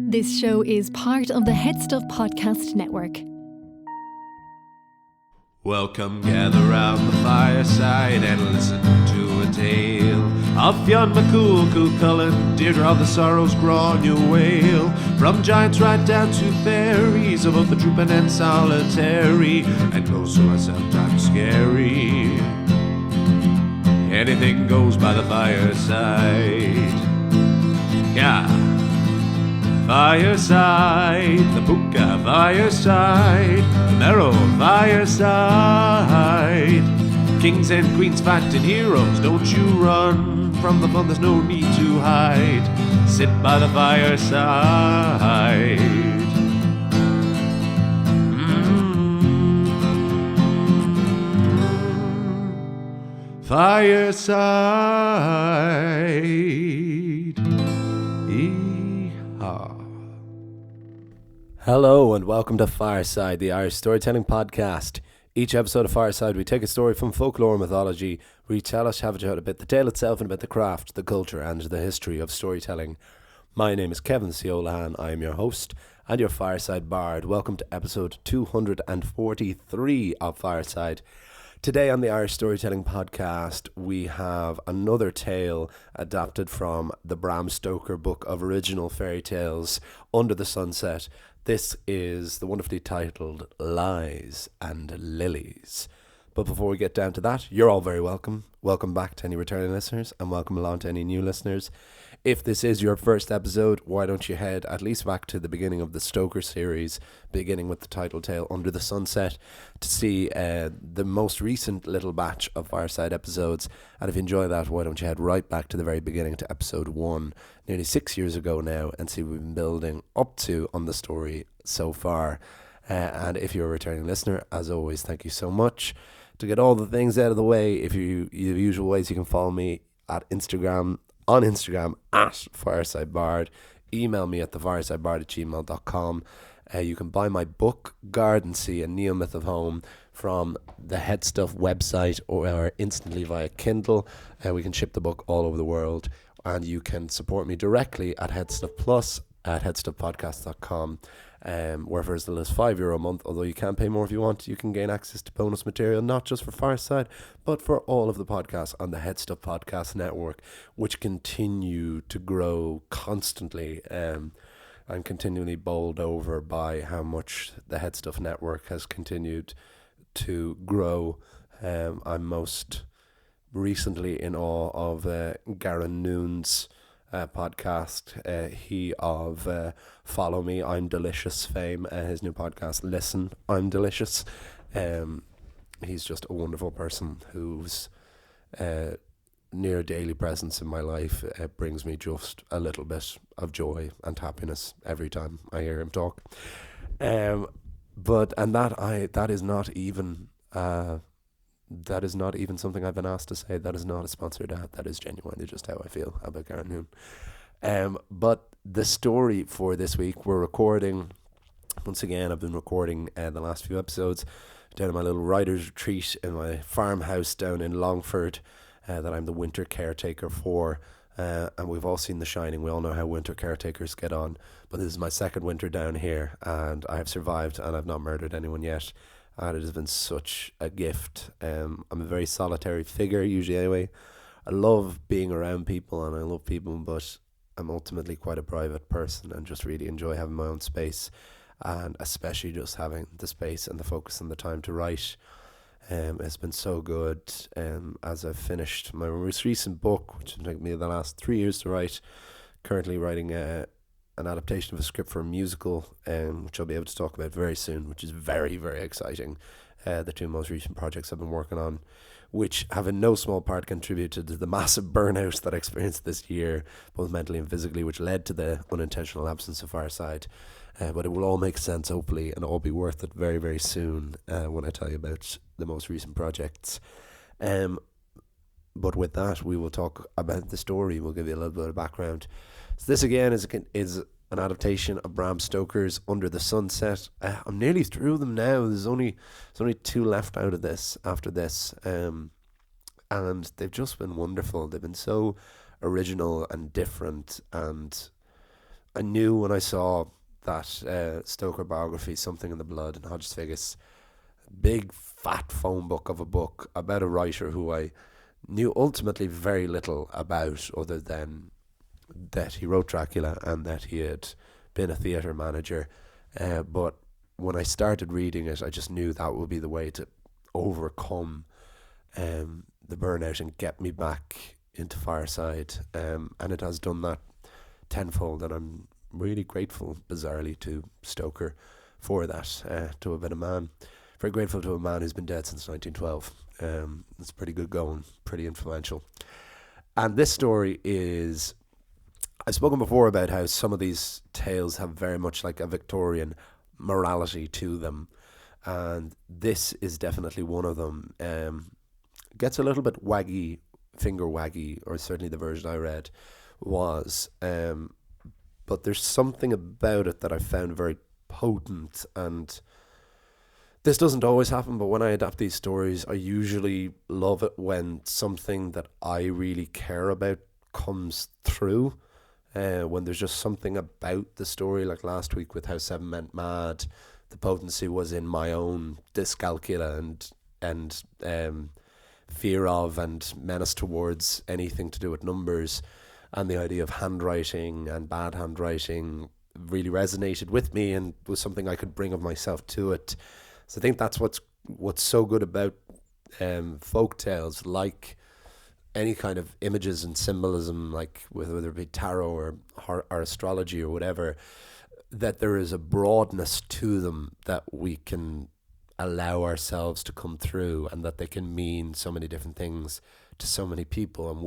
This show is part of the Head Stuff Podcast Network. Welcome, gather round the fireside and listen to a tale of Fionn McCool, Cullen, Deirdre of the Sorrows, Gráinne Wail. From giants right down to fairies, of both the drooping and solitary, and those who are sometimes scary. Anything goes by the fireside. Yeah. Fireside, the Puka Fireside, the Marrow Fireside. Kings and queens fighting heroes, don't you run from the fun, there's no need to hide. Sit by the fireside. Fireside. Hello and welcome to Fireside, the Irish storytelling podcast. Each episode of Fireside, we take a story from folklore and mythology, retell us, have it out a bit, the tale itself and about the craft, the culture and the history of storytelling. My name is Kevin Ciolahan, I am your host and your Fireside Bard. Welcome to episode 243 of Fireside. Today on the Irish Storytelling Podcast, we have another tale adapted from the Bram Stoker book of original fairy tales, Under the Sunset. This is the wonderfully titled Lies and Lilies. But before we get down to that, you're all very welcome. Welcome back to any returning listeners and welcome along to any new listeners. If this is your first episode, why don't you head at least back to the beginning of the Stoker series, beginning with the title tale Under the Sunset, to see the most recent little batch of Fireside episodes. And if you enjoy that, why don't you head right back to the very beginning, to episode 1, nearly 6 years ago now, and see what we've been building up to on the story so far. And if you're a returning listener, as always, thank you so much. To get all the things out of the way, if you the usual ways, you can follow me on Instagram at FiresideBard. Email me at thefiresidebard@gmail.com. You can buy my book, Garden Sea, A Neo-Myth of Home, from the Head Stuff website or instantly via Kindle. We can ship the book all over the world. And you can support me directly at Headstuff Plus at headstuffpodcast.com. Where for as little as €5 a month, although you can pay more if you want. You can gain access to bonus material, not just for Fireside, but for all of the podcasts on the Head Stuff Podcast Network, which continue to grow constantly and continually bowled over by how much the Head Stuff Network has continued to grow. I'm most recently in awe of Garen Noon's podcast, he of Follow Me, I'm Delicious fame, his new podcast, Listen, I'm Delicious. He's just a wonderful person whose near daily presence in my life brings me just a little bit of joy and happiness every time I hear him talk. That is not even something I've been asked to say. That is not a sponsored ad. That is genuinely just how I feel about Garen Noon. But the story for this week, we're recording, once again, I've been recording the last few episodes down at my little writer's retreat in my farmhouse down in Longford that I'm the winter caretaker for. And we've all seen The Shining. We all know how winter caretakers get on. But this is my second winter down here and I have survived and I've not murdered anyone yet. And it has been such a gift. I'm a very solitary figure, usually anyway. I love being around people and I love people, but I'm ultimately quite a private person and just really enjoy having my own space, and especially just having the space and the focus and the time to write. It's been so good as I've finished my most recent book, which has taken me the last 3 years to write. Currently writing an adaptation of a script for a musical, which I'll be able to talk about very soon, which is very, very exciting. The two most recent projects I've been working on, which have in no small part contributed to the massive burnout that I experienced this year, both mentally and physically, which led to the unintentional absence of Fireside. But it will all make sense, hopefully, and all be worth it very, very soon when I tell you about the most recent projects. But with that, we will talk about the story. We'll give you a little bit of background. So this again is an adaptation of Bram Stoker's Under the Sunset. I'm nearly through them now. There's only 2 left out of this after this, and they've just been wonderful. They've been so original and different and I knew when I saw that Stoker biography, Something in the Blood, in Hodges Figgis, big fat phone book of a book about a writer who I knew ultimately very little about, other than that he wrote Dracula and that he had been a theatre manager. But when I started reading it, I just knew that would be the way to overcome the burnout and get me back into Fireside. And it has done that tenfold, and I'm really grateful, bizarrely, to Stoker for that, to have been a man. Very grateful to a man who's been dead since 1912. It's pretty good going, pretty influential. And this story is, I've spoken before about how some of these tales have very much like a Victorian morality to them, and this is definitely one of them. Gets a little bit finger waggy, or certainly the version I read was, but there's something about it that I found very potent. And this doesn't always happen, but when I adapt these stories, I usually love it when something that I really care about comes through. When there's just something about the story, like last week with How Seven Went Mad, the potency was in my own dyscalculia and fear of and menace towards anything to do with numbers, and the idea of handwriting and bad handwriting really resonated with me and was something I could bring of myself to it. So I think that's what's so good about folk tales, like any kind of images and symbolism, like whether it be tarot or astrology or whatever, that there is a broadness to them that we can allow ourselves to come through, and that they can mean so many different things to so many people, and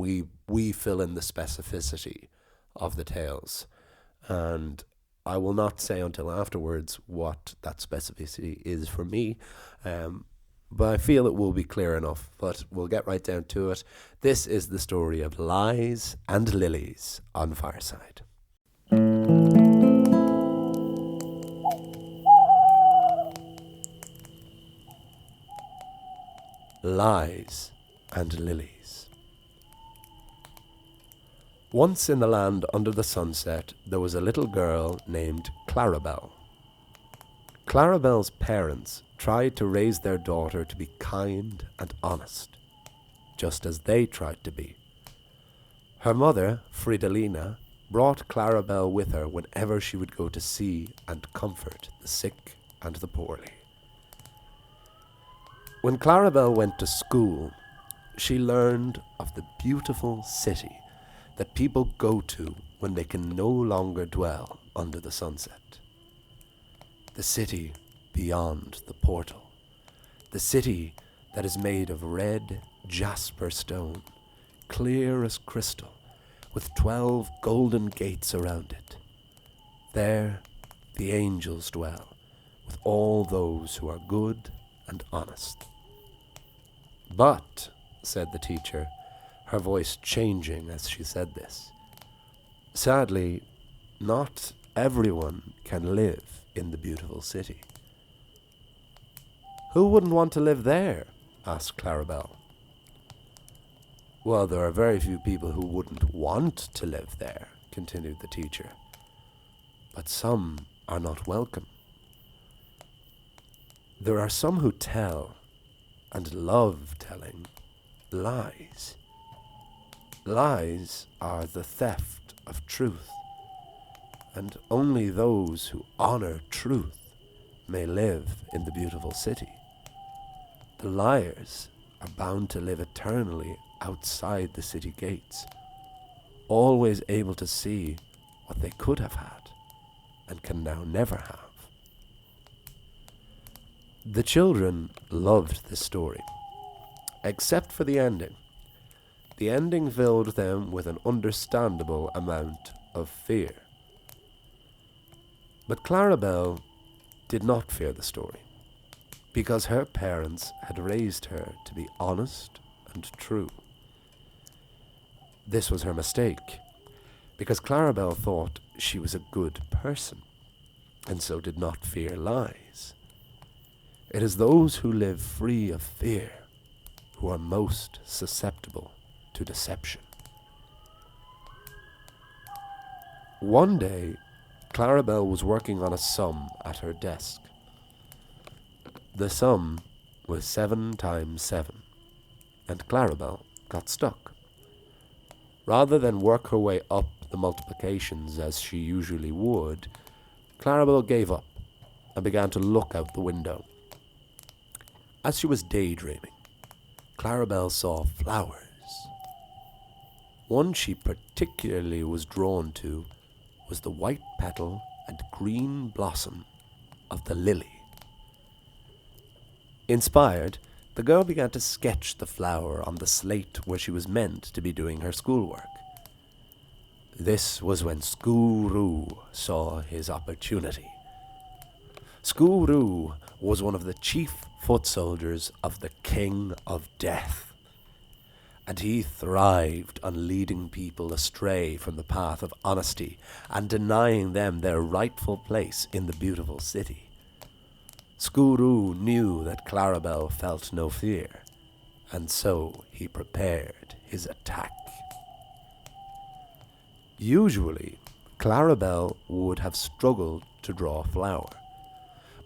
we fill in the specificity of the tales. And I will not say until afterwards what that specificity is for me, but I feel it will be clear enough. But we'll get right down to it. This is the story of Lies and Lilies on Fireside. Lies and Lilies. Once in the land under the sunset, there was a little girl named Clarabelle. Clarabelle's parents tried to raise their daughter to be kind and honest, just as they tried to be. Her mother, Fridolina, brought Clarabelle with her whenever she would go to see and comfort the sick and the poorly. When Clarabelle went to school, she learned of the beautiful city that people go to when they can no longer dwell under the sunset. The city beyond the portal. The city that is made of red jasper stone, clear as crystal, with 12 golden gates around it. There the angels dwell, with all those who are good and honest. But, said the teacher, her voice changing as she said this, sadly, not everyone can live in the beautiful city. Who wouldn't want to live there? Asked Clarabelle. Well, there are very few people who wouldn't want to live there, continued the teacher. But some are not welcome. There are some who tell, and love telling, lies. Lies are the theft of truth, and only those who honor truth may live in the beautiful city. The liars are bound to live eternally outside the city gates, always able to see what they could have had and can now never have. The children loved this story, except for the ending. The ending filled them with an understandable amount of fear. But Clarabelle did not fear the story, because her parents had raised her to be honest and true. This was her mistake, because Clarabelle thought she was a good person, and so did not fear lies. It is those who live free of fear who are most susceptible to deception. One day, Clarabelle was working on a sum at her desk. The sum was 7 times 7, and Clarabelle got stuck. Rather than work her way up the multiplications as she usually would, Clarabelle gave up and began to look out the window. As she was daydreaming, Clarabelle saw flowers. One she particularly was drawn to was the white petal and green blossom of the lily. Inspired, the girl began to sketch the flower on the slate where she was meant to be doing her schoolwork. This was when Skooroo saw his opportunity. Skooroo was one of the chief foot soldiers of the King of Death, and he thrived on leading people astray from the path of honesty and denying them their rightful place in the beautiful city. Skooroo knew that Clarabelle felt no fear, and so he prepared his attack. Usually, Clarabelle would have struggled to draw a flower,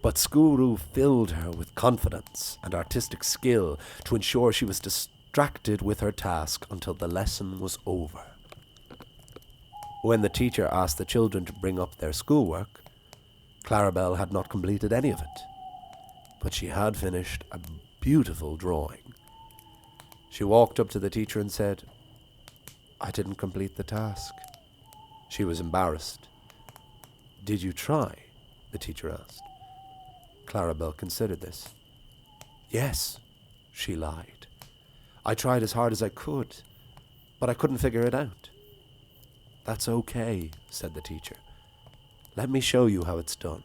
but Skooroo filled her with confidence and artistic skill to ensure she was distracted with her task until the lesson was over. When the teacher asked the children to bring up their schoolwork, Clarabelle had not completed any of it, but she had finished a beautiful drawing. She walked up to the teacher and said, "I didn't complete the task." She was embarrassed. "Did you try?" the teacher asked. Clarabelle considered this. "Yes," she lied. "I tried as hard as I could, but I couldn't figure it out." "That's okay," said the teacher. "Let me show you how it's done."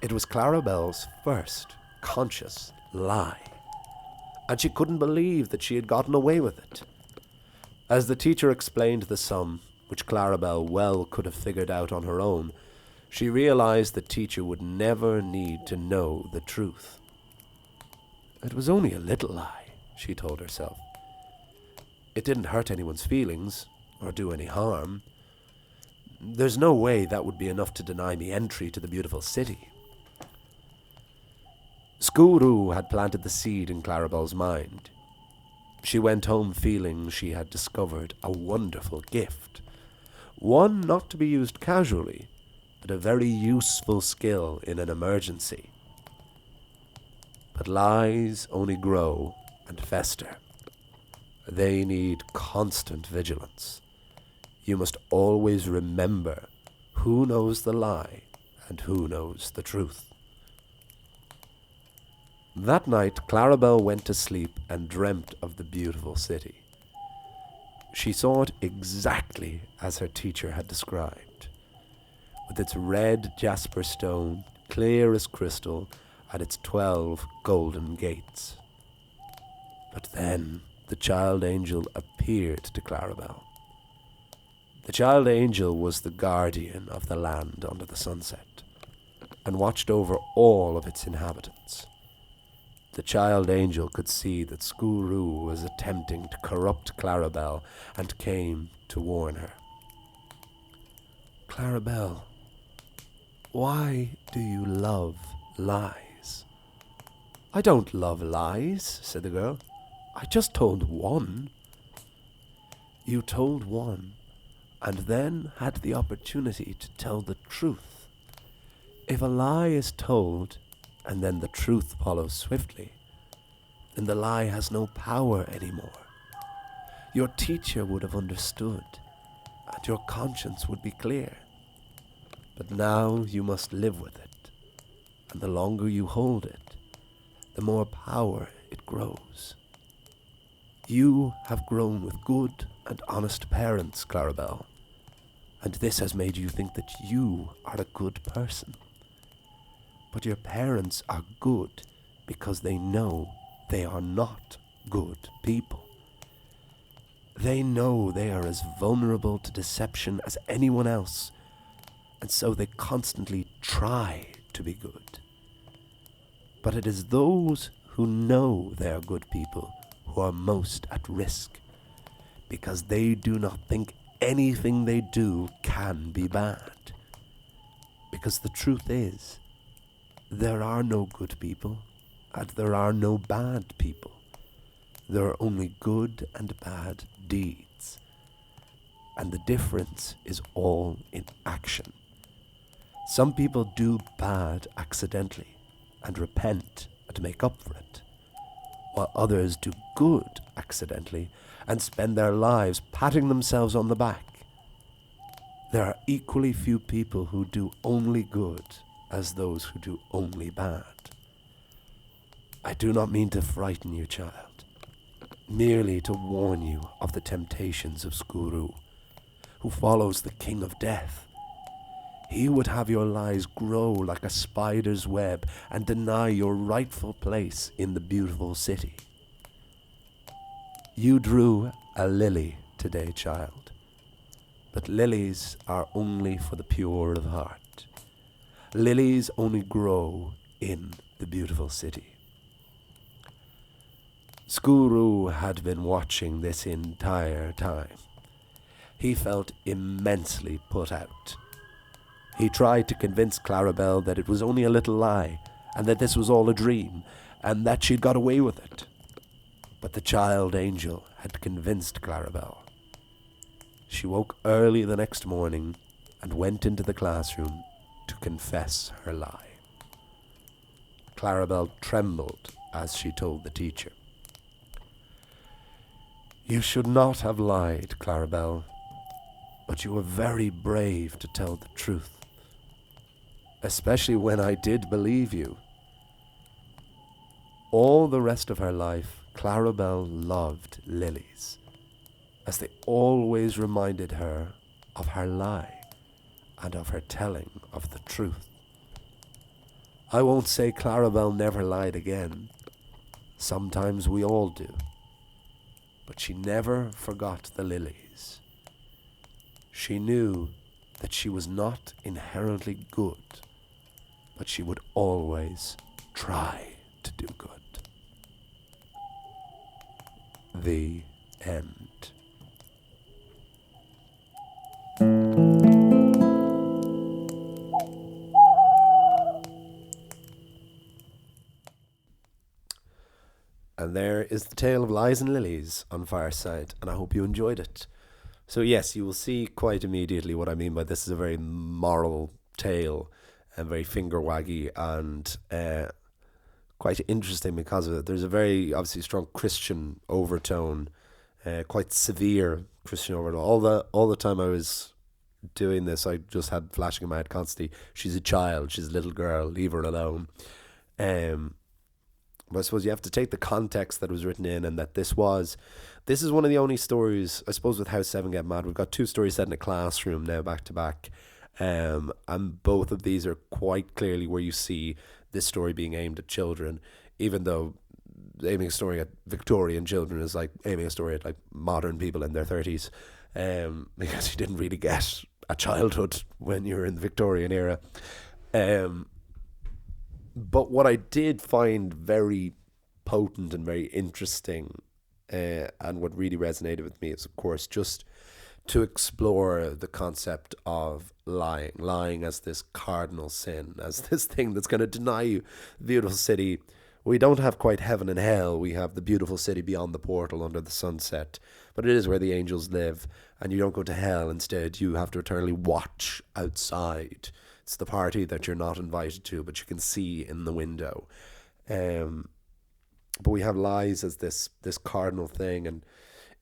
It was Clarabelle's first conscious lie, and she couldn't believe that she had gotten away with it. As the teacher explained the sum, which Clarabelle well could have figured out on her own, she realized the teacher would never need to know the truth. It was only a little lie, she told herself. It didn't hurt anyone's feelings or do any harm. There's no way that would be enough to deny me entry to the beautiful city. Skooroo had planted the seed in Clarabelle's mind. She went home feeling she had discovered a wonderful gift, one not to be used casually, but a very useful skill in an emergency. But lies only grow and fester. They need constant vigilance. You must always remember who knows the lie and who knows the truth. That night, Clarabelle went to sleep and dreamt of the beautiful city. She saw it exactly as her teacher had described, with its red jasper stone, clear as crystal, and its 12 golden gates. But then the child angel appeared to Clarabelle. The child angel was the guardian of the land under the sunset, and watched over all of its inhabitants. The child angel could see that Skooroo was attempting to corrupt Clarabelle and came to warn her. "Clarabelle, why do you love lies?" "I don't love lies," said the girl. "I just told one." "You told one, and then had the opportunity to tell the truth. If a lie is told, and then the truth follows swiftly, then the lie has no power anymore. Your teacher would have understood, and your conscience would be clear. But now you must live with it, and the longer you hold it, the more power it grows. You have grown with good and honest parents, Clarabelle, and this has made you think that you are a good person. But your parents are good because they know they are not good people. They know they are as vulnerable to deception as anyone else, and so they constantly try to be good. But it is those who know they are good people who are most at risk, because they do not think anything they do can be bad. Because the truth is, there are no good people, and there are no bad people. There are only good and bad deeds. And the difference is all in action. Some people do bad accidentally and repent and make up for it, while others do good accidentally and spend their lives patting themselves on the back. There are equally few people who do only good as those who do only bad. I do not mean to frighten you, child, merely to warn you of the temptations of Skuru, who follows the king of death. He would have your lies grow like a spider's web and deny your rightful place in the beautiful city. You drew a lily today, child, but lilies are only for the pure of heart. Lilies only grow in the beautiful city. Skuru had been watching this entire time. He felt immensely put out. He tried to convince Clarabelle that it was only a little lie, and that this was all a dream, and that she'd got away with it. But the child angel had convinced Clarabelle. She woke early the next morning and went into the classroom to confess her lie. Clarabelle trembled as she told the teacher. You should not have lied, Clarabelle, but you were very brave to tell the truth, especially when I did believe you. All the rest of her life, Clarabelle loved lilies, as they always reminded her of her lie and of her telling of the truth. I won't say Clarabelle never lied again. Sometimes we all do. But she never forgot the lilies. She knew that she was not inherently good, but she would always try to do good. The end. And there is the tale of Lies and Lilies on Fireside, and I hope you enjoyed it. So yes, you will see quite immediately what I mean by this is a very moral tale and very finger-waggy and quite interesting because of it. There's a very obviously strong Christian overtone, quite severe Christian overtone. All the time I was doing this, I just had flashing in my head constantly, she's a child, she's a little girl, leave her alone. But I suppose you have to take the context that was written in, and that this is one of the only stories, I suppose, with How Seven Get Mad. We've got two stories set in a classroom now, back to back, and both of these are quite clearly where you see this story being aimed at children, even though aiming a story at Victorian children is like aiming a story at like modern people in their 30s, because you didn't really get a childhood when you were in the Victorian era. But what I did find very potent and very interesting, and what really resonated with me is, of course, just to explore the concept of lying as this cardinal sin, as this thing that's going to deny you the beautiful city. We don't have quite heaven and hell. We have the beautiful city beyond the portal under the sunset, but it is where the angels live, and you don't go to hell. Instead, you have to eternally watch outside. It's the party that you're not invited to, but you can see in the window. But we have lies as this cardinal thing, and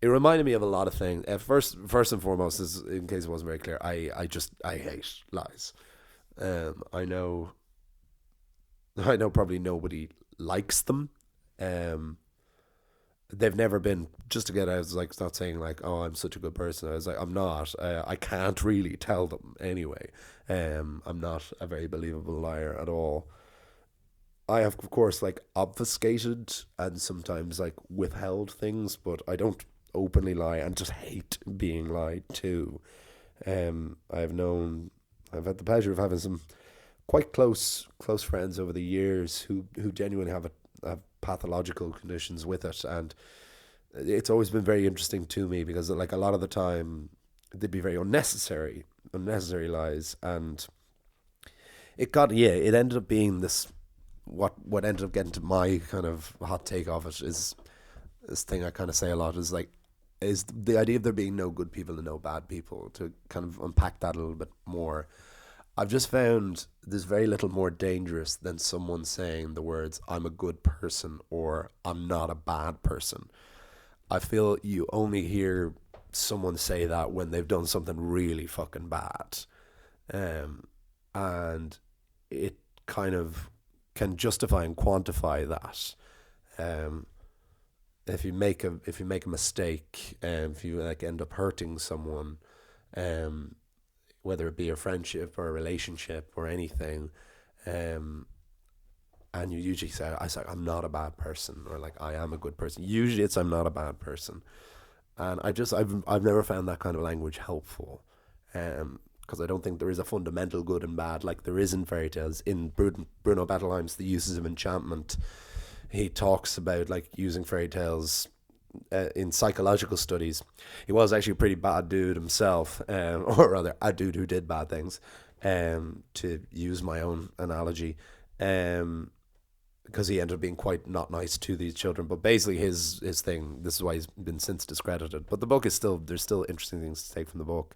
it reminded me of a lot of things. First and foremost, is, in case it wasn't very clear, I hate lies. I know probably nobody likes them. They've never been, just to get out, I was like, not saying like, oh, I'm such a good person. I was like, I'm not. I can't really tell them anyway. I'm not a very believable liar at all. I have, of course, like obfuscated and sometimes like withheld things, but I don't openly lie and just hate being lied to. I've had the pleasure of having some quite close friends over the years who genuinely have pathological conditions with it, and it's always been very interesting to me because, like, a lot of the time they'd be very unnecessary lies, and it ended up being this. What ended up getting to my kind of hot take of it is this thing I kind of say a lot is the idea of there being no good people and no bad people. To kind of unpack that a little bit more, I've just found there's very little more dangerous than someone saying the words "I'm a good person" or "I'm not a bad person." I feel you only hear someone say that when they've done something really fucking bad, and it kind of can justify and quantify that. If you make a mistake, if you like end up hurting someone, whether it be a friendship or a relationship or anything, and you usually say, I'm not a bad person, or like I am a good person. Usually it's I'm not a bad person, and I've never found that kind of language helpful, because I don't think there is a fundamental good and bad like there is in fairy tales. In Bruno Bettelheim's The Uses of Enchantment, he talks about like using fairy tales in psychological studies. He was actually a pretty bad dude himself, or rather a dude who did bad things, to use my own analogy, because he ended up being quite not nice to these children. But basically his thing, this is why he's been since discredited, but the book is there's still interesting things to take from the book,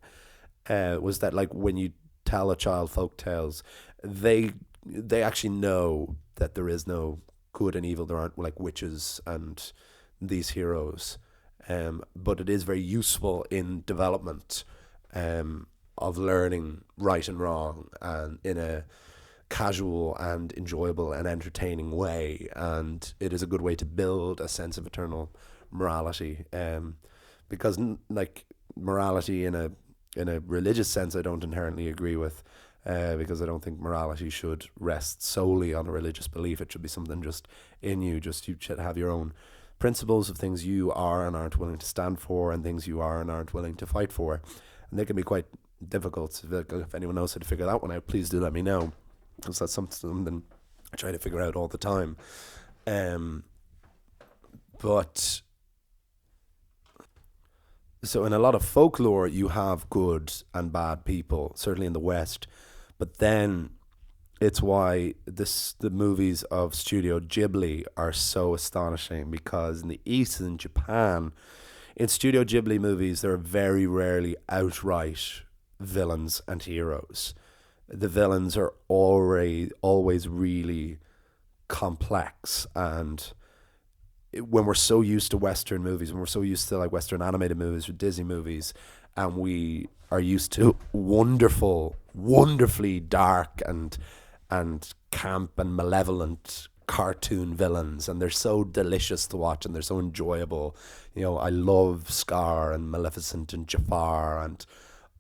was that like when you tell a child folk tales, they actually know that there is no good and evil. There aren't like witches and these heroes, but it is very useful in development, of learning right and wrong, and in a casual and enjoyable and entertaining way. And it is a good way to build a sense of eternal morality, because like morality in a religious sense I don't inherently agree with, because I don't think morality should rest solely on a religious belief. It should be something just in you. Just you should have your own principles of things you are and aren't willing to stand for, and things you are and aren't willing to fight for. And they can be quite difficult. If anyone knows how to figure that one out, please do let me know, because that's something I try to figure out all the time. But so in a lot of folklore, you have good and bad people, certainly in the West. But then it's why the movies of Studio Ghibli are so astonishing, because in the East, in Japan, in Studio Ghibli movies, there are very rarely outright villains and heroes. The villains are always really complex, and when we're so used to Western movies, when we're so used to like Western animated movies or Disney movies, and we are used to wonderfully dark and camp and malevolent cartoon villains, and they're so delicious to watch and they're so enjoyable. You know, I love Scar and Maleficent and Jafar, and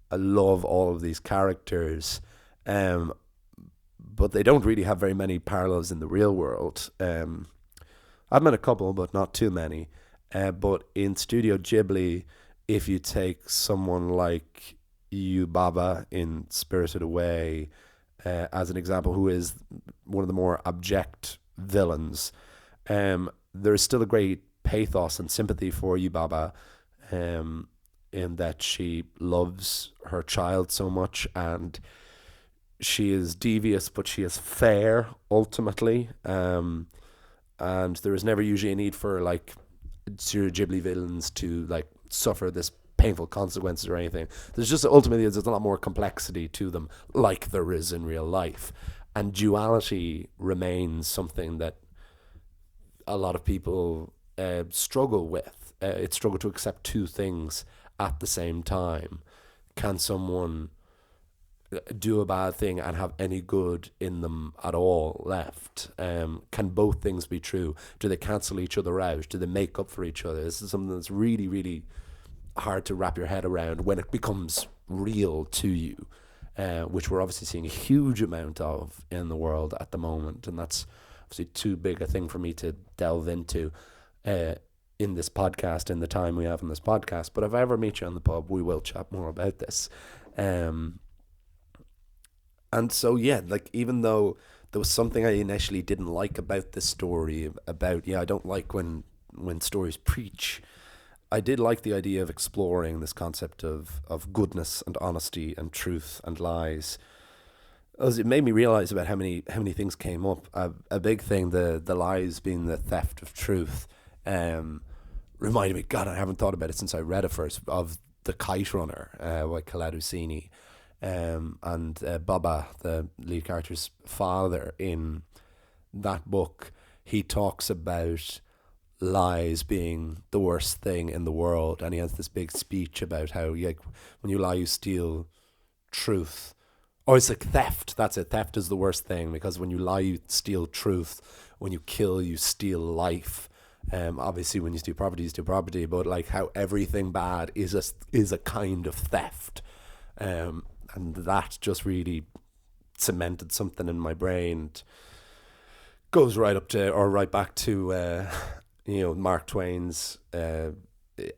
I love all of these characters, but they don't really have very many parallels in the real world. I've met a couple, but not too many. But in Studio Ghibli, if you take someone like Yubaba in Spirited Away, as an example, who is one of the more abject villains, there's still a great pathos and sympathy for Yubaba, in that she loves her child so much, and she is devious, but she is fair ultimately. And there is never usually a need for like Studio Ghibli villains to like suffer this painful consequences or anything. There's just ultimately there's a lot more complexity to them, like there is in real life, and duality remains something that a lot of people struggle with. It's struggle to accept two things at the same time. Can someone do a bad thing and have any good in them at all left? Can both things be true? Do they cancel each other out? Do they make up for each other? This is something that's really, really hard to wrap your head around when it becomes real to you, which we're obviously seeing a huge amount of in the world at the moment. And that's obviously too big a thing for me to delve into in this podcast, in the time we have in this podcast. But if I ever meet you on the pub, we will chat more about this. And so, yeah, like, even though there was something I initially didn't like about this story, I don't like when stories preach, I did like the idea of exploring this concept of goodness and honesty and truth and lies. As it made me realize about how many things came up. A big thing, the lies being the theft of truth, reminded me. God, I haven't thought about it since I read it first. Of The Kite Runner by Khaled Hosseini, and Baba, the lead character's father in that book. He talks about lies being the worst thing in the world, and he has this big speech about how when you lie you steal truth, or it's like theft. That's it. Theft is the worst thing, because when you lie you steal truth. When you kill you steal life. Obviously when you steal property, but like how everything bad is a kind of theft, and that just really cemented something in my brain. It goes right back to Mark Twain's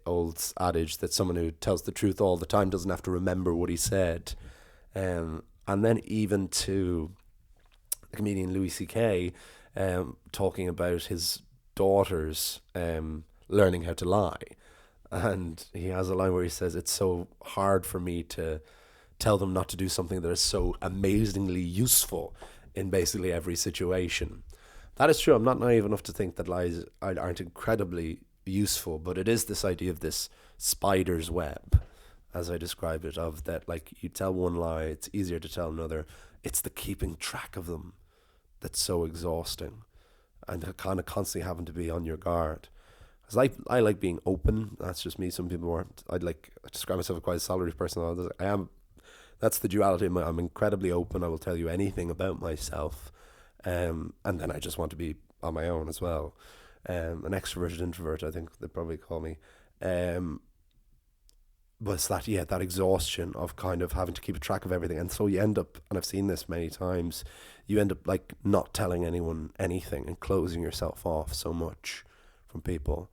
old adage that someone who tells the truth all the time doesn't have to remember what he said. And then even to the comedian Louis C.K. Talking about his daughters learning how to lie. And he has a line where he says, "It's so hard for me to tell them not to do something that is so amazingly useful in basically every situation." That is true. I'm not naive enough to think that lies aren't incredibly useful, but it is this idea of this spider's web, as I described it, of that, like, you tell one lie, it's easier to tell another. It's the keeping track of them that's so exhausting, and kind of constantly having to be on your guard. Because I like being open. That's just me. Some people aren't. I describe myself as quite a solitary person. I am. That's the duality. I'm incredibly open. I will tell you anything about myself. And then I just want to be on my own as well. An extroverted introvert, I think they probably call me. But it's that exhaustion of kind of having to keep a track of everything. And so you end up, and I've seen this many times, you end up like not telling anyone anything and closing yourself off so much from people.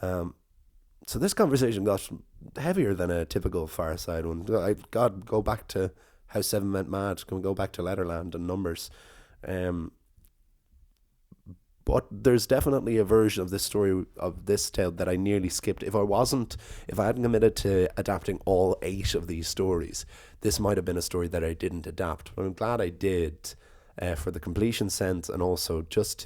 So this conversation got heavier than a typical Fireside one. God, go back to How Seven Went Mad. Can we go back to Letterland and numbers? But there's definitely a version of this story, of this tale, that I nearly skipped. If I hadn't committed to adapting all 8 of these stories, this might have been a story that I didn't adapt. But I'm glad I did, for the completion sense, and also just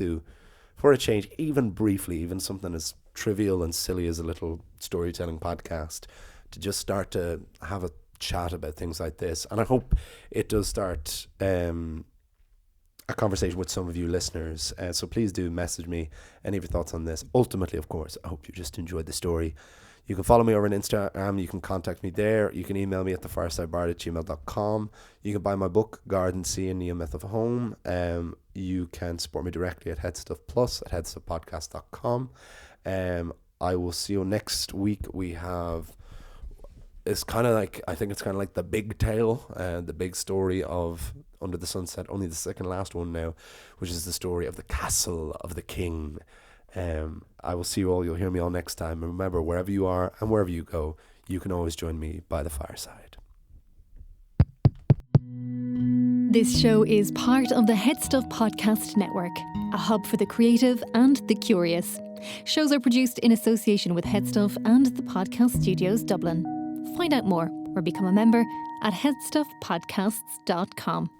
for a change, even briefly, even something as trivial and silly as a little storytelling podcast, to just start to have a chat about things like this. And I hope it does start a conversation with some of you listeners. So please do message me any of your thoughts on this. Ultimately, of course, I hope you just enjoyed the story. You can follow me over on Instagram. You can contact me there. You can email me at thefiresideBard@gmail.com. You can buy my book, Garden, Sea and Neo Myth of Home. You can support me directly at Headstuff Plus at headstuffpodcast.com. I will see you next week. It's kind of like, I think it's kind of like the big tale, the big story of Under the Sunset, only the second last one now, which is the story of the Castle of the King. I will see you all. You'll hear me all next time. And remember, wherever you are and wherever you go, you can always join me by the fireside. This show is part of the Headstuff Podcast Network, a hub for the creative and the curious. Shows are produced in association with Headstuff and the Podcast Studios Dublin. Find out more or become a member at headstuffpodcasts.com.